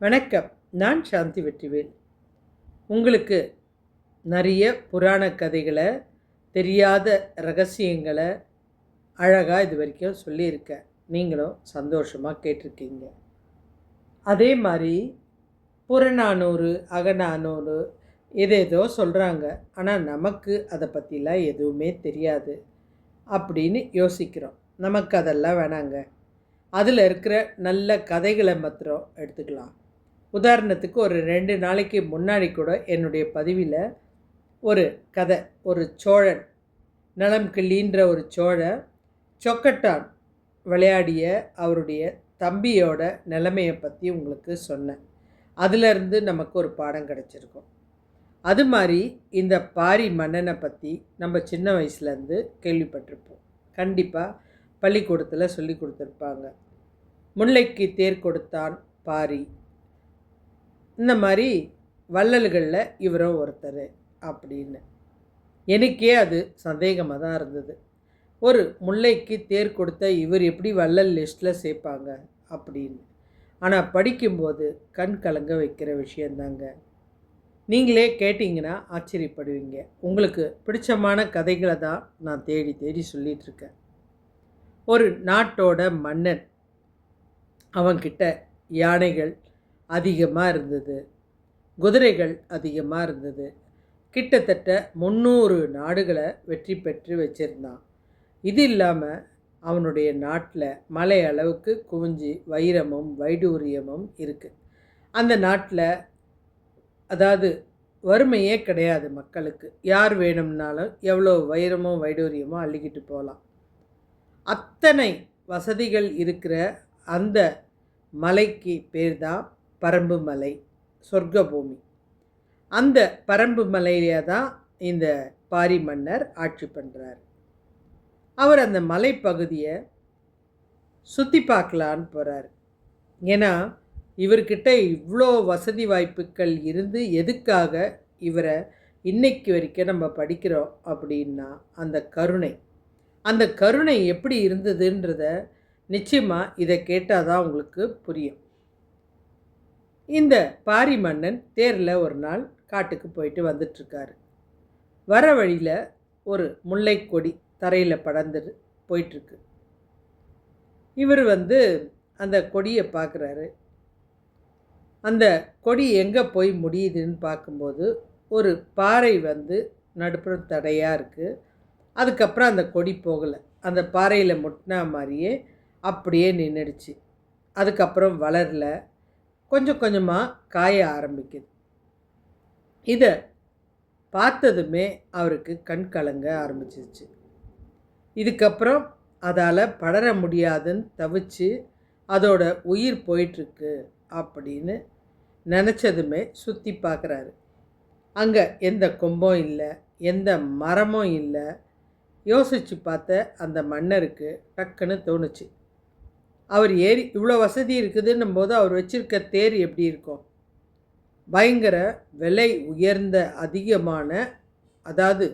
வணக்கம். நான் சாந்தி வெற்றிவேல். உங்களுக்கு நிறைய புராண கதைகளை, தெரியாத ரகசியங்களை அழகாக இது வரைக்கும் சொல்லியிருக்கேன். நீங்களும் சந்தோஷமாக கேட்டிருக்கீங்க. அதே மாதிரி புறநானூறு, அகநானூறு ஏதேதோ சொல்கிறாங்க. ஆனால் நமக்கு அதை பற்றிலாம் எதுவுமே தெரியாது அப்படின்னு யோசிக்கிறோம். நமக்கு அதெல்லாம் வேணாங்க. அதில் இருக்கிற நல்ல கதைகளை மாத்திரம் எடுத்துக்கலாம். உதாரணத்துக்கு ஒரு 2 நாளைக்கு முன்னாடி கூட என்னுடைய பதிவில் ஒரு கதை, ஒரு சோழன், நலம் கிள்ளின்ற ஒரு சோழன் சொக்கட்டான் விளையாடிய அவருடைய தம்பியோட நிலைமையை பற்றி உங்களுக்கு சொன்னேன். அதிலிருந்து நமக்கு ஒரு பாடம் கிடச்சிருக்கும். அது மாதிரி இந்த பாரி மன்னனை பற்றி நம்ம சின்ன வயசுலேருந்து கேள்விப்பட்டிருப்போம். கண்டிப்பாக பள்ளிக்கூடத்தில் சொல்லி கொடுத்துருப்பாங்க. முல்லைக்கு தேர் கொடுத்தான் பாரி, இந்த மாதிரி வள்ளல்களில் இவரும் ஒருத்தர் அப்படின்னு. எனக்கே அது சந்தேகமாக தான் இருந்தது. ஒரு முல்லைக்கு தேர் கொடுத்த இவர் எப்படி வள்ளல் லிஸ்ட்டில் சேர்ப்பாங்க அப்படின்னு. ஆனால் படிக்கும்போது கண் கலங்க வைக்கிற விஷயந்தாங்க. நீங்களே கேட்டிங்கன்னா ஆச்சரியப்படுவீங்க. உங்களுக்கு பிடிச்சமான கதைகளை தான் நான் தேடி தேடி சொல்லிகிட்ருக்கேன். ஒரு நாட்டோட மன்னன், அவன்கிட்ட யானைகள் அதிகமாக இருந்தது, குதிரைகள் அதிகமாக இருந்தது. கிட்டத்தட்ட 300 நாடுகளை வெற்றி பெற்று வச்சுருந்தான். இது இல்லாமல் அவனுடைய நாட்டில் மலை அளவுக்கு குவிஞ்சி வைரமும் வைடூரியமும் இருக்குது. அந்த நாட்டில் அதாவது வறுமையே கிடையாது மக்களுக்கு. யார் வேணும்னாலும் எவ்வளோ வைரமோ வைடூரியமோ அள்ளிக்கிட்டு போகலாம். அத்தனை வசதிகள் இருக்கிற அந்த மலைக்கு பேர் தான் பரம்பு மலை, சொர்க்க பூமி. அந்த பரம்பு மலையிலே தான் இந்த பாரி மன்னர் ஆட்சி பண்ணுறார். அவர் அந்த மலைப்பகுதியை சுற்றி பார்க்கலான்னு போகிறார். ஏன்னா இவர்கிட்ட இவ்வளோ வசதி வாய்ப்புகள் இருந்து எதுக்காக இவரை இன்னைக்கு வரைக்கும் நம்ம படிக்கிறோம் அப்படின்னா அந்த கருணை எப்படி இருந்ததுன்றத நிச்சயமாக இதை கேட்டால் தான் உங்களுக்கு புரியும். இந்த பாரி மன்னன் தேரில் ஒரு நாள் காட்டுக்கு போயிட்டு வந்துட்டுருக்காரு. வர வழியில் ஒரு முல்லை கொடி தரையில் படர்ந்து போயிட்டுருக்கு. இவர் அந்த கொடியை பார்க்குறாரு. அந்த கொடி எங்கே போய் முடியுதுன்னு பார்க்கும்போது ஒரு பாறை நடுப்புறம் தடையாக இருக்குது. அதுக்கப்புறம் அந்த கொடி போகலை. அந்த பாறையில் முட்டினா மாதிரியே அப்படியே நின்றுடுச்சு. அதுக்கப்புறம் வளரல, கொஞ்சம் கொஞ்சமாக காய ஆரம்பிக்குது. இதை பார்த்ததுமே அவருக்கு கண் கலங்க ஆரம்பிச்சிருச்சு. இதுக்கப்புறம் அதால் படர முடியாதுன்னு தவிச்சு அதோட உயிர் போயிட்டுருக்கு அப்படின்னு நினச்சதுமே சுற்றி பார்க்குறாரு. அங்கே எந்த கொம்பும் இல்லை, எந்த மரமும் இல்லை. யோசித்து பார்த்த அந்த மன்னருக்கு டக்குன்னு தோணுச்சு, அவர் ஏறி இவ்வளோ வசதி இருக்குதுன்னும் போது அவர் வச்சுருக்க தேர் எப்படி இருக்கும்? பயங்கர விலை உயர்ந்த அதிகமான, அதாவது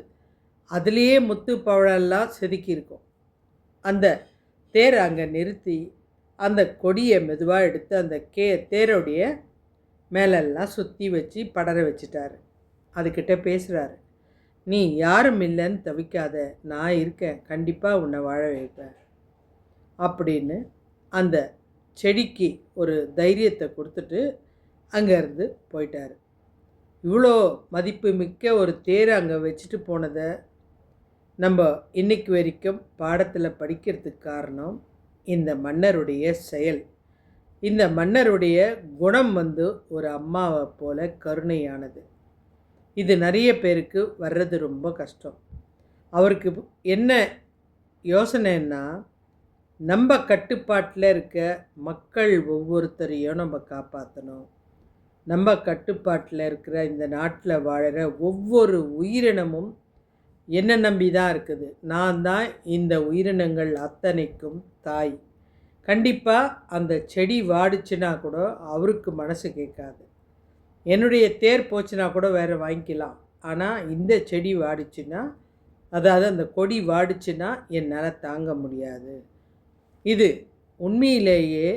அதுலேயே முத்து பவழெல்லாம் செதுக்கியிருக்கும். அந்த தேரை அங்கே நிறுத்தி அந்த கொடியை மெதுவாக எடுத்து அந்த தேரோடைய மேலெல்லாம் சுற்றி வச்சு படர வச்சுட்டார். அதுக்கிட்ட பேசுகிறாரு, நீ யாரும் இல்லைன்னு தவிக்காத, நான் இருக்கேன், கண்டிப்பாக உன்னை வாழ வைப்பேன் அப்படின்னு அந்த செடிக்கு ஒரு தைரியத்தை கொடுத்துட்டு அங்கேருந்து போயிட்டார். இவ்வளோ மதிப்பு மிக்க ஒரு தேரை அங்கே வச்சுட்டு போனதை நம்ம இன்னைக்கு வரைக்கும் பாடத்தில் படிக்கிறதுக்கு காரணம் இந்த மன்னருடைய செயல். இந்த மன்னருடைய குணம் ஒரு அம்மாவை போல கருணையானது. இது நிறைய பேருக்கு வர்றது ரொம்ப கஷ்டம். அவருக்கு என்ன யோசனைன்னா, நம்ம கட்டுப்பாட்டில் இருக்க மக்கள் ஒவ்வொருத்தரையும் நம்ம காப்பாற்றணும். நம்ம கட்டுப்பாட்டில் இருக்கிற இந்த நாட்டில் வாழற ஒவ்வொரு உயிரினமும் என்ன நம்பி தான் இருக்குது. நான் தான் இந்த உயிரினங்கள் அத்தனைக்கும் தாய். கண்டிப்பாக அந்த செடி வாடிச்சுன்னா கூட அவருக்கு மனசு கேட்காது. என்னுடைய தேர் போச்சுன்னா கூட வேறு வாங்கிக்கலாம், ஆனால் இந்த செடி வாடிச்சுன்னா, அதாவது அந்த கொடி வாடிச்சுன்னா என்னால் தாங்க முடியாது. இது உண்மையிலேயே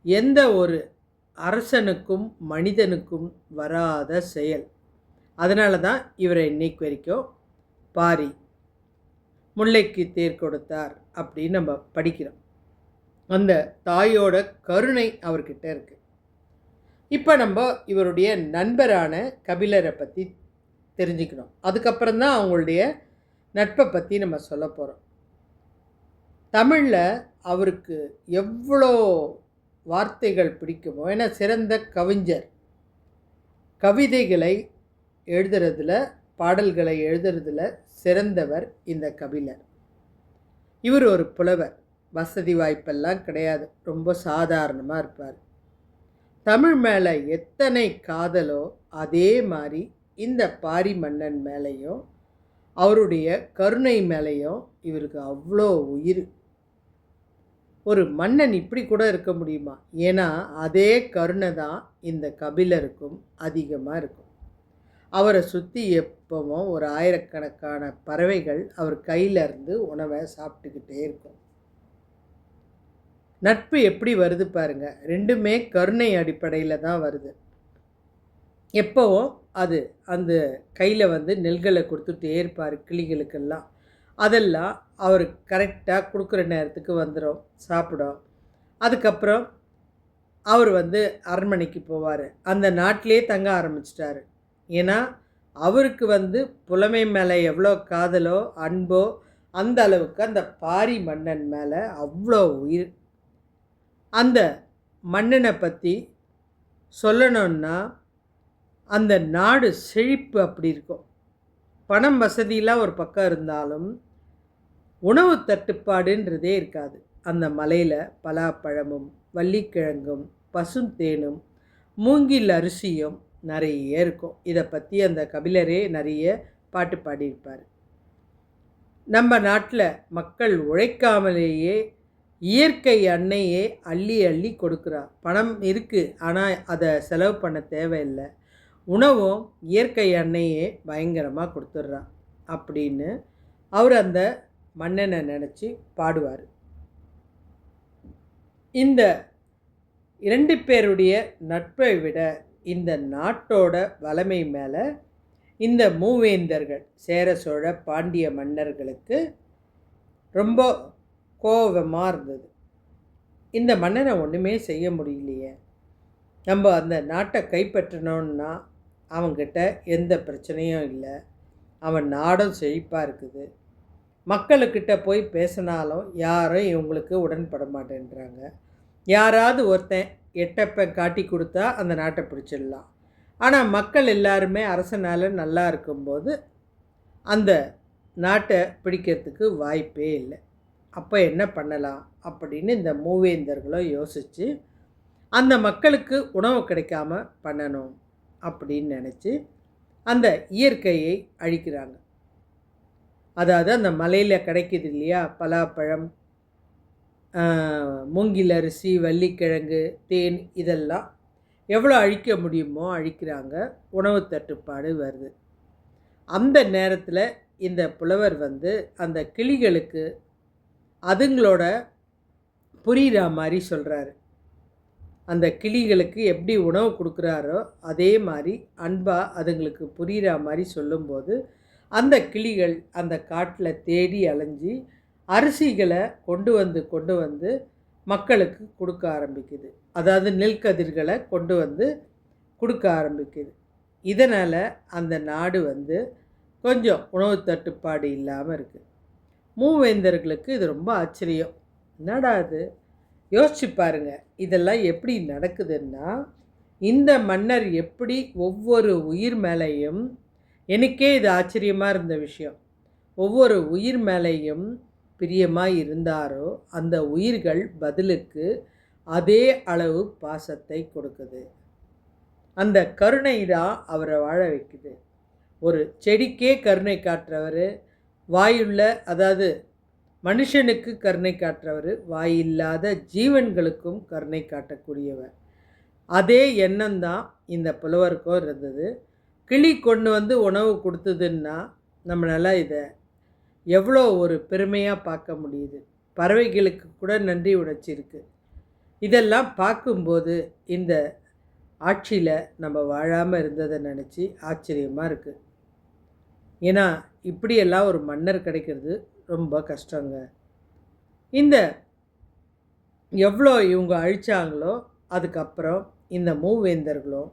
எந்த ஒரு அரசனுக்கும் மனிதனுக்கும் வராத செயல். அதனால தான் இவரை இன்னைக்கு வரைக்கும் பாரி, முல்லைக்கு தேர் கொடுத்தார் அப்படின்னு நம்ம படிக்கிறோம். அந்த தாயோட கருணை அவர்கிட்ட இருக்குது. இப்போ நம்ம இவருடைய நண்பரான கபிலரை பற்றி தெரிஞ்சுக்கணும். அதுக்கப்புறம் தான் அவங்களுடைய நட்பை பற்றி நம்ம சொல்ல போகிறோம். தமிழில் அவருக்கு எவ்வளோ வார்த்தைகள் பிடிக்குமோ, ஏன்னா சிறந்த கவிஞர். கவிதைகளை எழுதுறதுல, பாடல்களை எழுதுறதுல சிறந்தவர் இந்த கபிலர். இவர் ஒரு புலவர். வசதி வாய்ப்பெல்லாம் கிடையாது, ரொம்ப சாதாரணமாக இருப்பார். தமிழ் மேலே எத்தனை காதலோ அதே மாதிரி இந்த பாரி மன்னன் மேலேயும் அவருடைய கருணை மேலேயும் இவருக்கு அவ்வளோ உயிர். ஒரு மன்னன் இப்படி கூட இருக்க முடியுமா? ஏன்னா அதே கருணை தான் இந்த கபிலருக்கும் அதிகமாக இருக்கும். அவரை சுற்றி எப்பவும் ஒரு ஆயிரக்கணக்கான பறவைகள் அவர் கையிலேருந்து உணவை சாப்பிட்டுக்கிட்டே இருக்கும். நட்பு எப்படி வருது பாருங்கள். ரெண்டுமே கருணை அடிப்படையில் தான் வருது. எப்போவும் அது அந்த கையில் வந்து நெல்களை கொடுத்துட்டே இருப்பார் கிளிகளுக்கெல்லாம். அதெல்லாம் அவர் கரெக்டாக கொடுக்குற நேரத்துக்கு வந்துடும், சாப்பிடும். அதுக்கப்புறம் அவர் வந்து அரண்மனைக்கு போவார். அந்த நாட்டிலே தங்க ஆரம்பிச்சிட்டாரு. ஏன்னா அவருக்கு வந்து புலமை மேலே எவ்வளோ காதலோ அன்போ அந்த அளவுக்கு அந்த பாரி மன்னன் மேலே அவ்வளோ உயிர். அந்த மன்னனை பற்றி சொல்லணுன்னா அந்த நாடு செழிப்பு அப்படி இருக்கும். பணம் வசதியெலாம் ஒரு பக்கம் இருந்தாலும் உணவு தட்டுப்பாடுன்றதே இருக்காது. அந்த மலையில் பலாப்பழமும் வள்ளிக்கிழங்கும் பசுந்தேனும் மூங்கில் அரிசியும் நிறைய இருக்கும். இதை பற்றி அந்த கபிலரே நிறைய பாட்டு பாடியிருப்பார். நம்ம நாட்டில் மக்கள் உழைக்காமலேயே இயற்கை அன்னையே அள்ளி அள்ளி கொடுக்குறா. பணம் இருக்குது, ஆனால் அதை செலவு பண்ண தேவையில்லை. உணவும் இயற்கை அன்னையே பயங்கரமாக கொடுத்துட்றா அப்படின்னு அவர் அந்த மன்னனை நினச்சி பாடுவார். இந்த 2 பேருடைய நட்பை விட இந்த நாட்டோட வளமை மேலே இந்த மூவேந்தர்கள், சேர சோழ பாண்டிய மன்னர்களுக்கு ரொம்ப கோபமாக இருந்தது. இந்த மன்னனை ஒன்றுமே செய்ய முடியலையே, நம்ம அந்த நாட்டை கைப்பற்றணுன்னா அவங்கிட்ட எந்த பிரச்சனையும் இல்லை, அவன் நாடும் செழிப்பாக இருக்குது. மக்களுக்கிட்ட போய் பேசினாலும் யாரும் இவங்களுக்கு உடன்பட மாட்டேன்றாங்க. யாராவது ஒருத்தன் எட்டப்ப காட்டி கொடுத்தா அந்த நாட்டை பிடிச்சிடலாம். ஆனால் மக்கள் எல்லாருமே அரசனால் நல்லா இருக்கும்போது அந்த நாட்டை பிடிக்கிறதுக்கு வாய்ப்பே இல்லை. அப்போ என்ன பண்ணலாம் அப்படின்னு இந்த மூவேந்தர்களும் யோசித்து அந்த மக்களுக்கு உணவு கிடைக்காம பண்ணணும் அப்படின்னு நினச்சி அந்த இயற்கையை அழிக்கிறாங்க. அதாவது அந்த மலையில் கிடைக்கிது இல்லையா, பலாப்பழம், மூங்கில் அரிசி, வள்ளிக்கிழங்கு, தேன், இதெல்லாம் எவ்வளோ அழிக்க முடியுமோ அழிக்கிறாங்க. உணவு தட்டுப்பாடு வருது. அந்த நேரத்தில் இந்த புலவர் வந்து அந்த கிளிகளுக்கு அதுங்களோட புரிகிற மாதிரி சொல்கிறாரு. அந்த கிளிகளுக்கு எப்படி உணவு கொடுக்குறாரோ அதே மாதிரி அன்பாக அதுங்களுக்கு புரிகிற மாதிரி சொல்லும்போது அந்த கிளிகள் அந்த காட்டில் தேடி அலைஞ்சி அரிசிகளை கொண்டு வந்து மக்களுக்கு கொடுக்க ஆரம்பிக்குது. அதாவது நெல்கதிர்களை கொண்டு வந்து கொடுக்க ஆரம்பிக்குது. இதனால் அந்த நாடு வந்து கொஞ்சம் உணவு தட்டுப்பாடு இல்லாமல் இருக்குது. மூவேந்தர்களுக்கு இது ரொம்ப ஆச்சரியம். என்னடா அது, யோசிச்சு பாருங்க, இதெல்லாம் எப்படி நடக்குதுன்னா, இந்த மன்னர் எப்படி ஒவ்வொரு உயிர் மேலேயும், எனக்கே இது ஆச்சரியமாக இருந்த விஷயம், ஒவ்வொரு உயிர் மேலேயும் பிரியமாக இருந்தாரோ அந்த உயிர்கள் பதிலுக்கு அதே அளவு பாசத்தை கொடுக்குது. அந்த கருணை தான் அவரை வாழ வைக்குது. ஒரு செடிக்கே கருணை காட்டுறவர், வாயுள்ள, அதாவது மனுஷனுக்கு கருணை காட்டுறவர், வாயில்லாத ஜீவன்களுக்கும் கருணை காட்டக்கூடியவர். அதே எண்ணம் தான் இந்த புலவருக்கும் இருந்தது. கிளி கொண்டு வந்து உணவு கொடுத்ததுன்னா நம்மளால் இதை எவ்வளோ ஒரு பெருமையாக பார்க்க முடியுது. பறவைகளுக்கு கூட நன்றி உணர்ச்சி இருக்குது. இதெல்லாம் பார்க்கும்போது இந்த ஆட்சியில் நம்ம வாழாமல் இருந்ததை நினச்சி ஆச்சரியமாக இருக்குது. ஏன்னா இப்படியெல்லாம் ஒரு மன்னர் கிடைக்கிறது ரொம்ப கஷ்டங்க. இந்த எவ்வளோ இவங்க அழித்தாங்களோ அதுக்கப்புறம் இந்த மூவேந்தர்களும்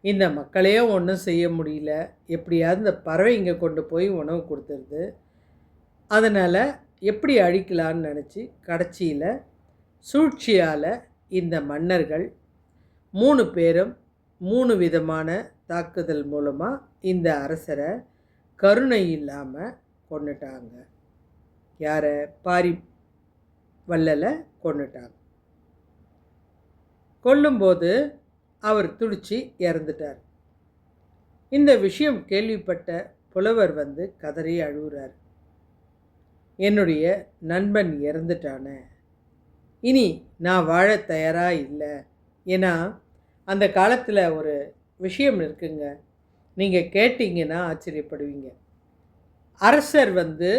இந்த மக்களையும் ஒன்றும் செய்ய முடியல. எப்படியாவது இந்த பறவைங்க கொண்டு போய் உணவு கொடுத்துருது. அதனால் எப்படி அழிக்கலான்னு நினச்சி கடைசியில் சூழ்ச்சியால் இந்த மன்னர்கள் 3 பேரும் 3 விதமான தாக்குதல் மூலமாக இந்த அரசரை கருணை இல்லாமல் கொன்னுட்டாங்க. யாரை? பாரி வள்ளலை கொன்னுட்டாங்க. கொல்லும்போது அவர் துடிச்சு இறந்துட்டார். இந்த விஷயம் கேள்விப்பட்ட புலவர் வந்து கதறி அழுகுறார். என்னுடைய நண்பன் இறந்துட்டானே, இனி நான் வாழ தயாராக இல்லை. ஏன்னா அந்த காலத்தில் ஒரு விஷயம் இருக்குங்க, நீங்கள் கேட்டிங்கன்னா ஆச்சரியப்படுவீங்க. அரசர் வந்து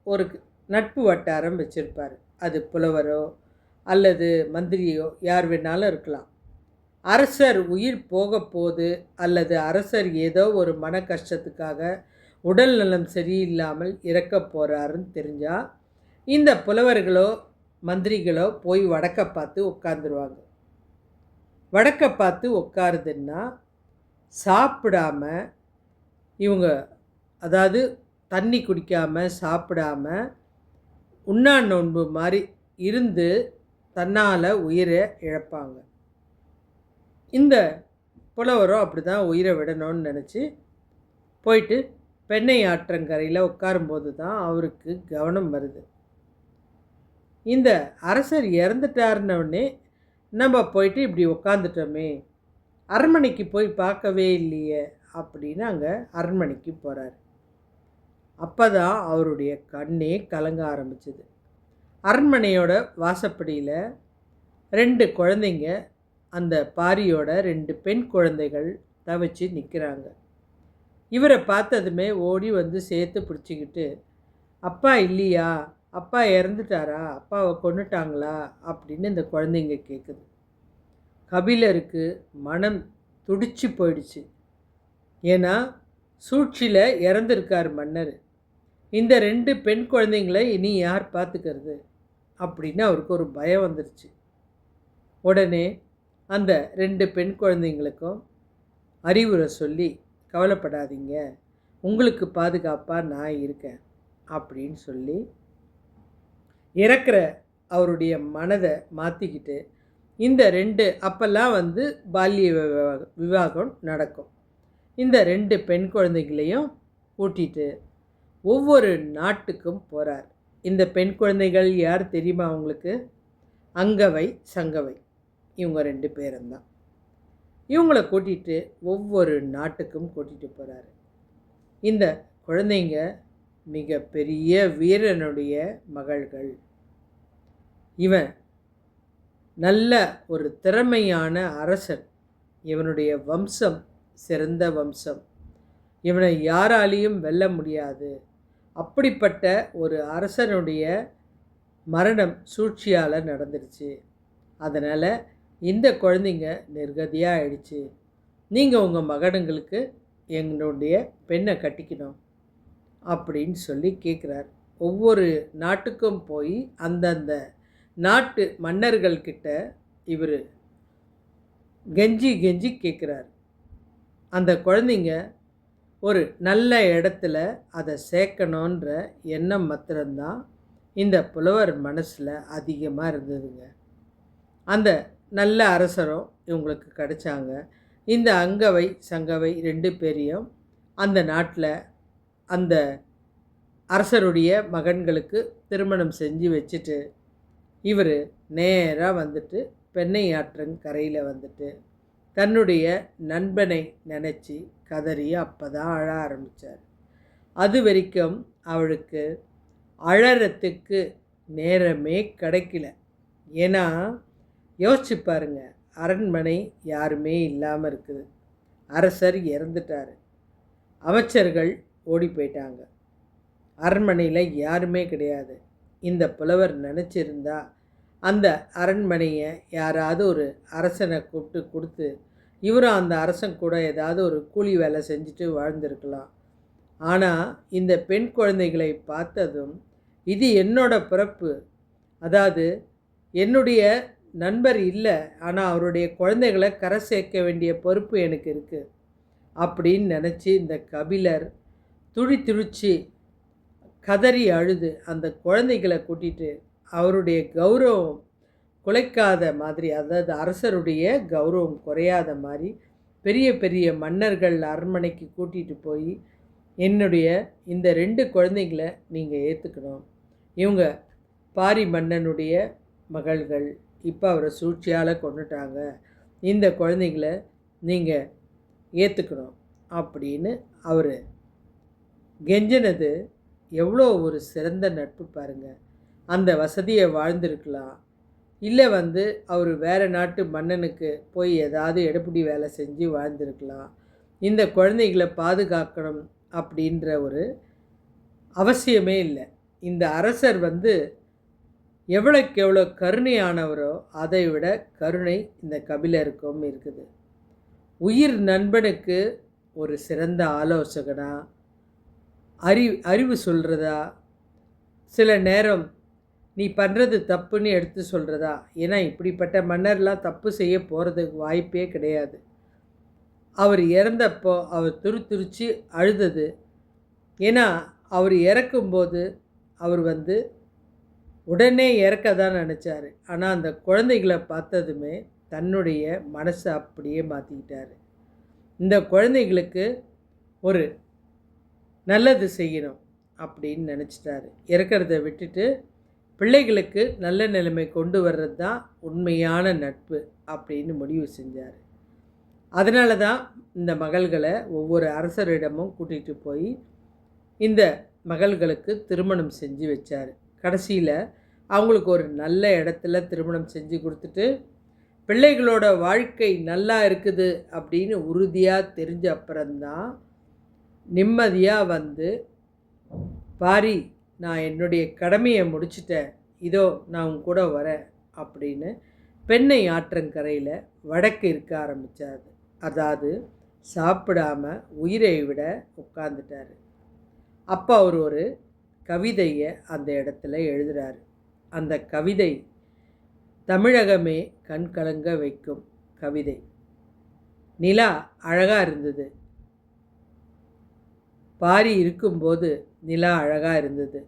ஒரு நட்பு வட்டாரம் வச்சுருப்பார். அது புலவரோ அல்லது மந்திரியோ யார் வேணாலும் இருக்கலாம். அரசர் உயிர் போக போது அல்லது அரசர் ஏதோ ஒரு மன கஷ்டத்துக்காக உடல் நலம் சரியில்லாமல் இறக்க போகிறாருன்னு தெரிஞ்சால் இந்த புலவர்களோ மந்திரிகளோ போய் வடக்க பார்த்து உட்காந்துருவாங்க. வடக்க பார்த்து உட்காருதுன்னா சாப்பிடாம இவங்க, அதாவது தண்ணி குடிக்காமல் சாப்பிடாம உண்ணா நோன்பு மாதிரி இருந்து தன்னால் உயிரை இழப்பாங்க. இந்த புலவரும் அப்படி தான் உயிரை விடணும்னு நினச்சி போயிட்டு பெண்ணை ஆற்றங்கரையில் உட்காரும்போது தான் அவருக்கு கவனம் வருது. இந்த அரசர் இறந்துட்டாருன்னொடனே நம்ம போயிட்டு இப்படி உட்காந்துட்டோமே, அரண்மனைக்கு போய் பார்க்கவே இல்லையே அப்படின்னு அங்கே அரண்மனைக்கு போகிறார். அப்போ தான் அவருடைய கண்ணே கலங்க ஆரம்பிச்சுது. அரண்மனையோட வாசப்படியில் 2 குழந்தைங்க, அந்த பாரியோட 2 பெண் குழந்தைகள் தவிச்சு நிற்கிறாங்க. இவரை பார்த்ததுமே ஓடி வந்து சேர்த்து பிடிச்சிக்கிட்டு, அப்பா இல்லையா, அப்பா இறந்துட்டாரா, அப்பாவை கொன்னுட்டாங்களா அப்படின்னு இந்த குழந்தைங்க கேட்குது. கபிலருக்கு மனம் துடிச்சு போயிடுச்சு. ஏன்னா சூழ்ச்சியில் இறந்துருக்கார் மன்னர். இந்த 2 பெண் குழந்தைங்களை இனி யார் பார்த்துக்கிறது அப்படின்னு அவருக்கு ஒரு பயம் வந்துருச்சு. உடனே அந்த 2 பெண் குழந்தைங்களுக்கும் அறிவுரை சொல்லி, கவலைப்படாதீங்க, உங்களுக்கு பாதுகாப்பாக நான் இருக்கேன் அப்படின்னு சொல்லி இறக்குற அவருடைய மனதை மாற்றிக்கிட்டு இந்த 2, அப்போல்லாம் வந்து பால்ய விவாகம் நடக்கும், இந்த 2 பெண் குழந்தைகளையும் கூட்டிகிட்டு ஒவ்வொரு நாட்டுக்கும் போகிறார். இந்த பெண் குழந்தைகள் யார் தெரியுமா உங்களுக்கு? அங்கவை, சங்கவை, இவங்க 2 பேரும் தான். இவங்களை கூட்டிகிட்டு ஒவ்வொரு நாட்டுக்கும் கூட்டிகிட்டு போகிறாரு. இந்த குழந்தைங்க மிக பெரிய வீரனுடைய மகள்கள். இவன் நல்ல ஒரு திறமையான அரசன். இவனுடைய வம்சம் சிறந்த வம்சம். இவனை யாராலையும் வெல்ல முடியாது. அப்படிப்பட்ட ஒரு அரசனுடைய மரணம் சூழ்ச்சியால் நடந்துருச்சு. அதனால் இந்த குழந்தைங்க நிர்கதியாக ஆயிடுச்சு. நீங்கள் உங்கள் மகனுங்களுக்கு எங்களுடைய பெண்ணை கட்டிக்கணும் அப்படின்னு சொல்லி கேட்குறார். ஒவ்வொரு நாட்டுக்கும் போய் அந்தந்த நாட்டு மன்னர்கள்கிட்ட இவர் கெஞ்சி கெஞ்சி கேட்குறார். அந்த குழந்தைங்க ஒரு நல்ல இடத்துல அதை சேர்க்கணுன்ற எண்ணம் மாத்திரம்தான் இந்த புலவர் மனசில் அதிகமாக இருந்ததுங்க. அந்த நல்ல அரசரும் இவங்களுக்கு கிடைச்சாங்க. இந்த அங்கவை சங்கவை 2 பேரையும் அந்த நாட்டில் அந்த அரசருடைய மகன்களுக்கு திருமணம் செஞ்சு வச்சுட்டு இவர் நேராக வந்துட்டு பெண்ணை ஆற்றங்கரையில் வந்துட்டு தன்னுடைய நண்பனை நினச்சி கதறி அப்போ தான் அழ ஆரம்பித்தார். அது வரைக்கும் அவளுக்கு அழறத்துக்கு நேரமே கிடைக்கல. ஏன்னா யோசிச்சு பாருங்க, அரண்மனை யாருமே இல்லாமல் இருக்குது, அரசர் இறந்துட்டார், அமைச்சர்கள் ஓடி போயிட்டாங்க, அரண்மனையில் யாருமே கிடையாது. இந்த புலவர் நினச்சிருந்தா அந்த அரண்மனையை யாராவது ஒரு அரசனை கூப்பிட்டு கொடுத்து இவரும் அந்த அரசன் கூட ஏதாவது ஒரு கூலி வேலை செஞ்சுட்டு வாழ்ந்திருக்கலாம். ஆனால் இந்த பெண் குழந்தைகளை பார்த்ததும், இது என்னோட பிறப்பு, அதாவது என்னுடைய நண்பர் இல்லை, ஆனால் அவருடைய குழந்தைகளை கரை சேர்க்க வேண்டிய பொறுப்பு எனக்கு இருக்குது அப்படின்னு நினச்சி இந்த கபிலர் துடி துடிச்சு கதறி அழுது அந்த குழந்தைகளை கூட்டிகிட்டு அவருடைய கௌரவம் குலைக்காத மாதிரி, அதாவது அரசருடைய கௌரவம் குறையாத மாதிரி பெரிய பெரிய மன்னர்கள் அரண்மனைக்கு கூட்டிகிட்டு போய் என்னுடைய இந்த 2 குழந்தைங்களை நீங்கள் ஏற்றுக்கணும். இவங்க பாரி மன்னனுடைய மகள்கள், இப்போ அவரை சூழ்ச்சியால் கொண்டுட்டாங்க, இந்த குழந்தைங்களை நீங்கள் ஏற்றுக்கணும் அப்படின்னு அவர் கெஞ்சினது எவ்வளோ ஒரு சிறந்த நட்பு பாருங்கள். அந்த வசதியை வாழ்ந்திருக்கலாம், இல்லை அவர் வேறு நாட்டு மன்னனுக்கு போய் ஏதாவது எடுபிடி வேலை செஞ்சு வாழ்ந்திருக்கலாம். இந்த குழந்தைகளை பாதுகாக்கணும் அப்படின்ற ஒரு அவசியமே இல்லை. இந்த அரசர் எவ்வளோக்கு எவ்வளோ கருணையானவரோ அதை விட கருணை இந்த கபிலருக்கும் இருக்குது. உயிர் நண்பனுக்கு ஒரு சிறந்த ஆலோசகனா, அறிவு சொல்கிறதா, சில நேரம் நீ பண்ணுறது தப்புன்னு எடுத்து சொல்கிறதா. ஏன்னா இப்படிப்பட்ட மன்னர்லாம் தப்பு செய்ய போகிறதுக்கு வாய்ப்பே கிடையாது. அவர் இறந்தப்போ அவர் துருத்துரிச்சு அழுதது. ஏன்னா அவர் இறக்கும்போது அவர் உடனே இறக்க தான் நினச்சார். ஆனால் அந்த குழந்தைகளை பார்த்ததுமே தன்னுடைய மனசை அப்படியே மாற்றிக்கிட்டார். இந்த குழந்தைகளுக்கு ஒரு நல்லது செய்யணும் அப்படின்னு நினச்சிட்டாரு. இறக்கிறத விட்டுட்டு பிள்ளைகளுக்கு நல்ல நிலைமை கொண்டு வர்றது தான் உண்மையான நட்பு அப்படின்னு முடிவு செஞ்சார். அதனால தான் இந்த மகள்களை ஒவ்வொரு அரசரிடமும் கூட்டிகிட்டு போய் இந்த மகள்களுக்கு திருமணம் செஞ்சு வச்சார். கடைசியில் அவங்களுக்கு ஒரு நல்ல இடத்துல திருமணம் செஞ்சு கொடுத்துட்டு பிள்ளைகளோட வாழ்க்கை நல்லா இருக்குது அப்படின்னு உறுதியாக தெரிஞ்ச அப்புறம்தான் நிம்மதியாக பாரி, நான் என்னுடைய கடமையை முடிச்சிட்டேன், இதோ நான் உன் கூட வரேன் அப்படின்னு பெண்ணை ஆற்றங்கரையில் வடக்கு இருக்க ஆரம்பித்தார். அதாவது சாப்பிடாம உயிரை விட உட்கார்ந்துட்டார். அப்போ அவர் ஒரு கவிதையை அந்த இடத்துல எழுதுகிறார். அந்த கவிதை தமிழகமே கண் கலங்க வைக்கும் கவிதை. நிலா அழகாக இருந்தது, பாரி இருக்கும்போது நிலா அழகாக இருந்தது.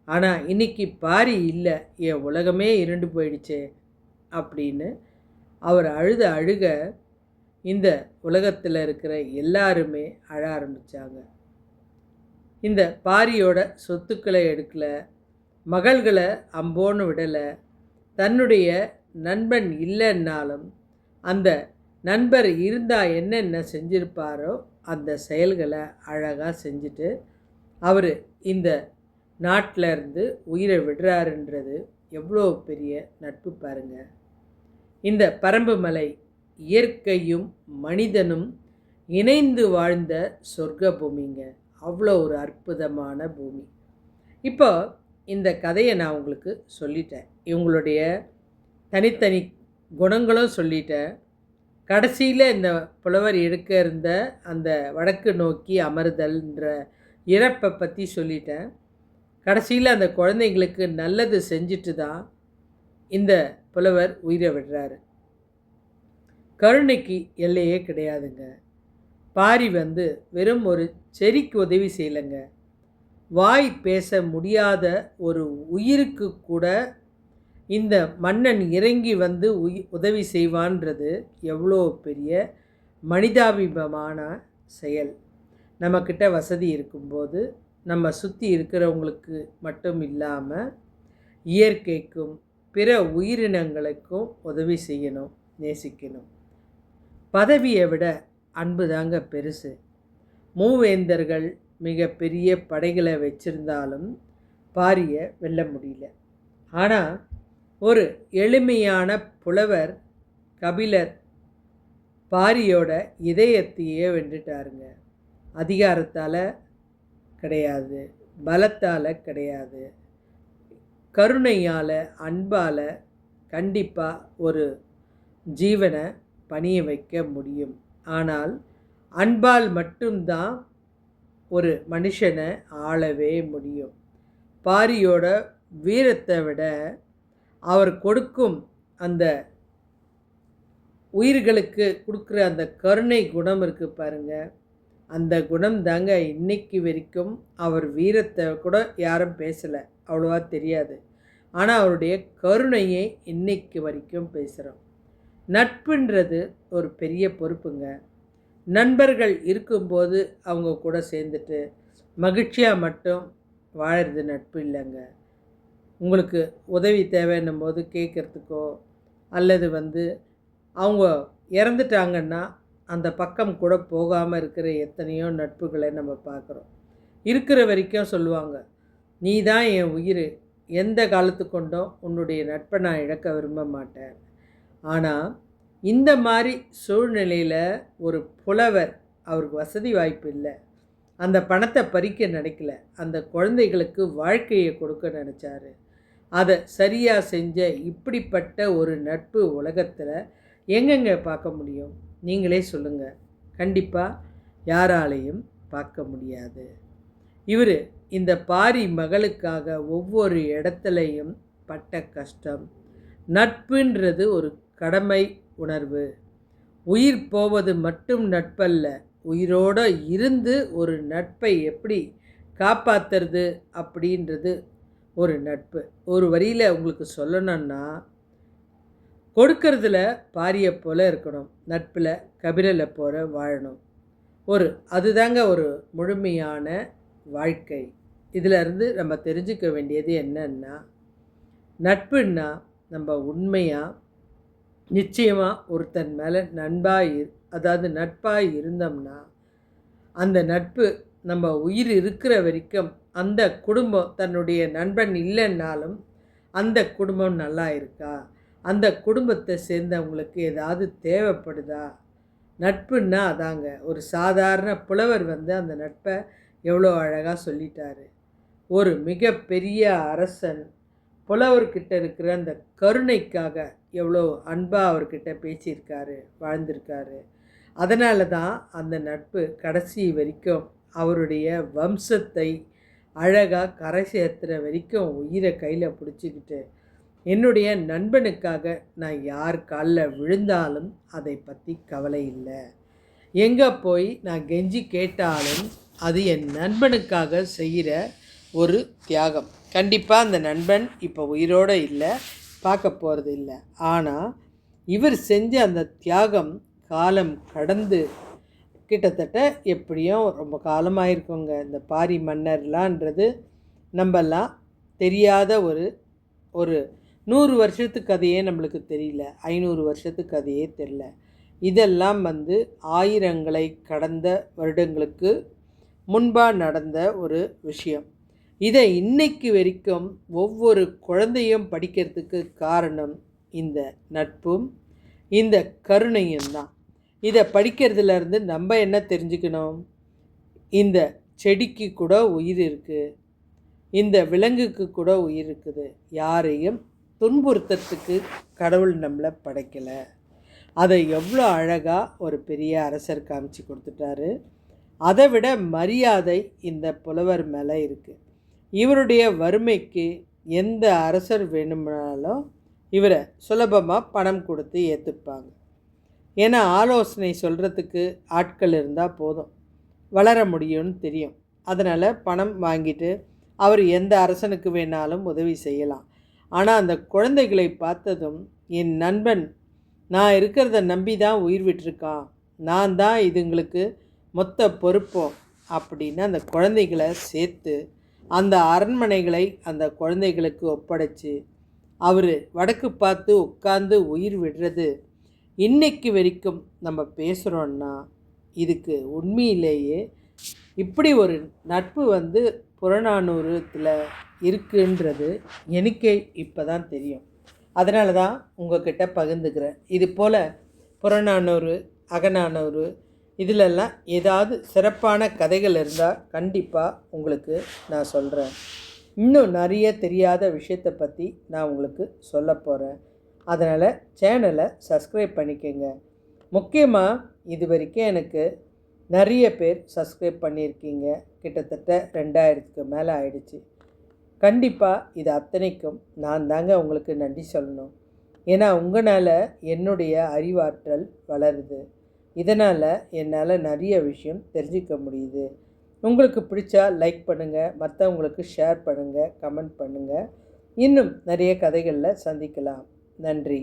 ஆனால் இன்னைக்கு பாரி இல்லை, என் உலகமே இருண்டு போயிடுச்சே அப்படின்னு அவர் அழுக இந்த உலகத்தில் இருக்கிற எல்லாருமே அழ ஆரம்பித்தாங்க. இந்த பாரியோட சொத்துக்களை எடுக்கலை, மகள்களை அம்போன்னு விடலை, தன்னுடைய நண்பன் இல்லைன்னாலும் அந்த நண்பர் இருந்தால் என்னென்ன செஞ்சிருப்பாரோ அந்த செயல்களை அழகாக செஞ்சுட்டு அவர் இந்த நாட்டில் இருந்து உயிரை விடுறாருன்றது எவ்வளோ பெரிய நட்பு பாருங்கள். இந்த பரம்பு மலை இயற்கையும் மனிதனும் இணைந்து வாழ்ந்த சொர்க்க பூமிங்க. அவ்வளோ ஒரு அற்புதமான பூமி. இப்போ இந்த கதையை நான் உங்களுக்கு சொல்லிட்டேன், இவங்களுடைய தனித்தனி குணங்களும் சொல்லிட்டேன். கடைசியில் இந்த புலவர் எடுக்க இருந்த அந்த வடக்கு நோக்கி அமர்தல்ன்ற இறப்பை பற்றி சொல்லிட்டேன். கடைசியில் அந்த குழந்தைங்களுக்கு நல்லது செஞ்சுட்டு தான் இந்த புலவர் உயிரை விடுறாரு. கருணைக்கு எல்லையே கிடையாதுங்க. பாரி வெறும் ஒரு செடிக்கு உதவி செய்யலைங்க, வாய் பேச முடியாத ஒரு உயிருக்கு கூட இந்த மன்னன் இறங்கி உதவி செய்வான்றது எவ்வளோ பெரிய மனிதாபிமான செயல். நம்மக்கிட்ட வசதி இருக்கும்போது நம்ம சுற்றி இருக்கிறவங்களுக்கு மட்டும் இல்லாமல் இயற்கைக்கும் பிற உயிரினங்களுக்கும் உதவி செய்யணும், நேசிக்கணும். பதவியை விட அன்பு தாங்க பெருசு. மூவேந்தர்கள் மிக பெரிய படைகளை வச்சிருந்தாலும் பாரியை வெல்ல முடியல. ஆனால் ஒரு எளிமையான புலவர் கபிலர் பாரியோட இதயத்தையே வென்றுட்டாருங்க. அதிகாரத்தால் கிடையாது, பலத்தால் கிடையாது, கருணையால், அன்பால் கண்டிப்பாக ஒரு ஜீவனை பணிய வைக்க முடியும். ஆனால் அன்பால் மட்டும்தான் ஒரு மனுஷனை ஆளவே முடியும். பாரியோட வீரத்தை விட அவர் கொடுக்கும் அந்த உயிர்களுக்கு கொடுக்குற அந்த கருணை குணம் இருக்குது பாருங்கள், அந்த குணம் தாங்க இன்னைக்கு வரைக்கும். அவர் வீரத்தை கூட யாரும் பேசலை, அவ்வளோவா தெரியாது. ஆனால் அவருடைய கருணையை இன்னைக்கு வரைக்கும் பேசுகிறோம். நட்புன்றது ஒரு பெரிய பொறுப்புங்க. நண்பர்கள் இருக்கும்போது அவங்க கூட சேர்ந்துட்டு மகிழ்ச்சியாக மட்டும் வாழறது நட்பு இல்லைங்க. உங்களுக்கு உதவி தேவைன்னும் போது கேட்குறதுக்கோ, அல்லது அவங்க இறந்துட்டாங்கன்னா அந்த பக்கம் கூட போகாமல் இருக்கிற எத்தனையோ நட்புகளை நம்ம பார்க்குறோம். இருக்கிற வரைக்கும் சொல்லுவாங்க, நீ தான் என் உயிர், எந்த காலத்து கொண்டும் உன்னுடைய நட்பை நான் இழக்க விரும்ப மாட்டேன். ஆனால் இந்த மாதிரி சூழ்நிலையில் ஒரு புலவர், அவருக்கு வசதி வாய்ப்பு இல்லை, அந்த பணத்தை பறிக்க நினைக்கல, அந்த குழந்தைகளுக்கு வாழ்க்கையை கொடுக்க நினச்சாரு. அதை சரியாக செஞ்ச இப்படிப்பட்ட ஒரு நட்பு உலகத்தில் எங்கெங்கே பார்க்க முடியும்? நீங்களே சொல்லுங்கள். கண்டிப்பாக யாராலையும் பார்க்க முடியாது. இவர் இந்த பாரி மகளுக்காக ஒவ்வொரு இடத்துலையும் பட்ட கஷ்டம். நட்புன்றது ஒரு கடமை உணர்வு. உயிர் போவது மட்டும் நட்பல்ல, உயிரோடு இருந்து ஒரு நட்பை எப்படி காப்பாற்றுறது அப்படின்றது ஒரு நட்பு. ஒரு வரியில் உங்களுக்கு சொல்லணும்னா, கொடுக்கறதுல பாரியை போல் இருக்கணும், நட்பில் கபிரலை போல வாழணும். அதுதாங்க ஒரு முழுமையான வாழ்க்கை. இதிலிருந்து நம்ம தெரிஞ்சுக்க வேண்டியது என்னன்னா, நட்புன்னா நம்ம உண்மையாக நிச்சயமாக ஒருத்தன் மேலே நட்பாக இருந்தோம்னா, அந்த நட்பு நம்ம உயிர் இருக்கிற வரைக்கும், அந்த குடும்பம் தன்னுடைய நண்பன் இல்லைன்னாலும் அந்த குடும்பம் நல்லா இருக்கா, அந்த குடும்பத்தை சேர்ந்தவங்களுக்கு ஏதாவது தேவைப்படுதா? நட்புன்னா அதாங்க. ஒரு சாதாரண புலவர் அந்த நட்பை எவ்வளோ அழகாக சொல்லிட்டாரு. ஒரு மிகப்பெரிய அரசன் புலவர்கிட்ட இருக்கிற அந்த கருணைக்காக எவ்வளோ அன்பாக அவர்கிட்ட பேசியிருக்காரு, வாழ்ந்திருக்காரு. அதனால தான் அந்த நட்பு கடைசி வரைக்கும் அவருடைய வம்சத்தை அழகாக கரை சேர்த்துற வரைக்கும் உயிரை கையில் பிடிச்சிக்கிட்டு, என்னுடைய நண்பனுக்காக நான் யார் காலில் விழுந்தாலும் அதை பற்றி கவலை இல்லை, எங்கே போய் நான் கெஞ்சி கேட்டாலும் அது என் நண்பனுக்காக செய்கிற ஒரு தியாகம். கண்டிப்பாக அந்த நண்பன் இப்போ உயிரோடு இல்லை, பார்க்க போகிறது இல்லை. ஆனால் இவர் செஞ்ச அந்த தியாகம் காலம் கடந்து கிட்டத்தட்ட எப்படியும் ரொம்ப காலமாயிருக்குங்க. இந்த பாரி மன்னர்லான்றது நம்மெல்லாம் தெரியாத ஒரு 100 வருஷத்து கதையே நம்மளுக்கு தெரியல, 500 வருஷத்து கதையே தெரியல. இதெல்லாம் ஆயிரங்களை கடந்த வருடங்களுக்கு முன்பாக நடந்த ஒரு விஷயம். இதை இன்னைக்கு வரைக்கும் ஒவ்வொரு குழந்தையும் படிக்கிறதுக்கு காரணம் இந்த நட்பும் இந்த கருணையும் தான். இதை படிக்கிறதுலேருந்து நம்ம என்ன தெரிஞ்சுக்கணும்? இந்த செடிக்கு கூட உயிர் இருக்குது, இந்த விலங்குக்கு கூட உயிர் இருக்குது. யாரையும் துன்புறுத்தத்துக்கு கடவுள் நம்மளை படைக்கலை. அதை எவ்வளோ அழகாக ஒரு பெரிய அரசர் காமிச்சு கொடுத்துட்டாரு. அதை விட மரியாதை இந்த புலவர் மேலே இருக்குது. இவருடைய வறுமைக்கு எந்த அரசர் வேணும்னாலும் இவரை சுலபமாக பணம் கொடுத்து ஏற்றுப்பாங்க. ஏன்னா ஆலோசனை சொல்கிறதுக்கு ஆட்கள் இருந்தால் போதும், வளர முடியும்னு தெரியும். அதனால் பணம் வாங்கிட்டு அவர் எந்த அரசனுக்கு வேணாலும் உதவி செய்யலாம். ஆனால் அந்த குழந்தைகளை பார்த்ததும், என் நண்பன் நான் இருக்கிறத நம்பி தான் உயிர் விட்டுருக்கான், நான் தான் இதுங்களுக்கு மொத்த பொறுப்போம் அப்படின்னு அந்த குழந்தைகளை சேர்த்து அந்த அரண்மனைகளை அந்த குழந்தைகளுக்கு ஒப்படைச்சு அவர் வடக்கு பார்த்து உட்கார்ந்து உயிர் விடுறது இன்னைக்கு வரைக்கும் நம்ம பேசுகிறோன்னா, இதுக்கு உண்மையிலேயே இப்படி ஒரு நட்பு புறநானூறுத்தில் இருக்குன்றது எனக்கே இப்போ தான் தெரியும். அதனால தான் உங்கள்கிட்ட பகிர்ந்துக்கிறேன். இது போல் புறநானூறு, அகநானூறு இதிலெல்லாம் ஏதாவது சிறப்பான கதைகள் இருந்தால் கண்டிப்பாக உங்களுக்கு நான் சொல்கிறேன். இன்னும் நிறைய தெரியாத விஷயத்தை பற்றி நான் உங்களுக்கு சொல்ல போகிறேன். அதனால் சேனலை சப்ஸ்கிரைப் பண்ணிக்கோங்க. முக்கியமாக இது வரைக்கும் எனக்கு நிறைய பேர் சப்ஸ்கிரைப் பண்ணியிருக்கீங்க. கிட்டத்தட்ட 2000க்கு மேலே ஆயிடுச்சு. கண்டிப்பாக இது அத்தனைக்கும் நான் தாங்க உங்களுக்கு நன்றி சொல்லணும். ஏன்னா உங்களால் என்னுடைய அறிவாற்றல் வளருது. இதனால் என்னால் நிறைய விஷயம் தெரிஞ்சுக்க முடியுது. உங்களுக்கு பிடிச்சா லைக் பண்ணுங்கள், மற்றவங்களுக்கு ஷேர் பண்ணுங்கள், கமெண்ட் பண்ணுங்கள். இன்னும் நிறைய கதைகளில் சந்திக்கலாம். நன்றி.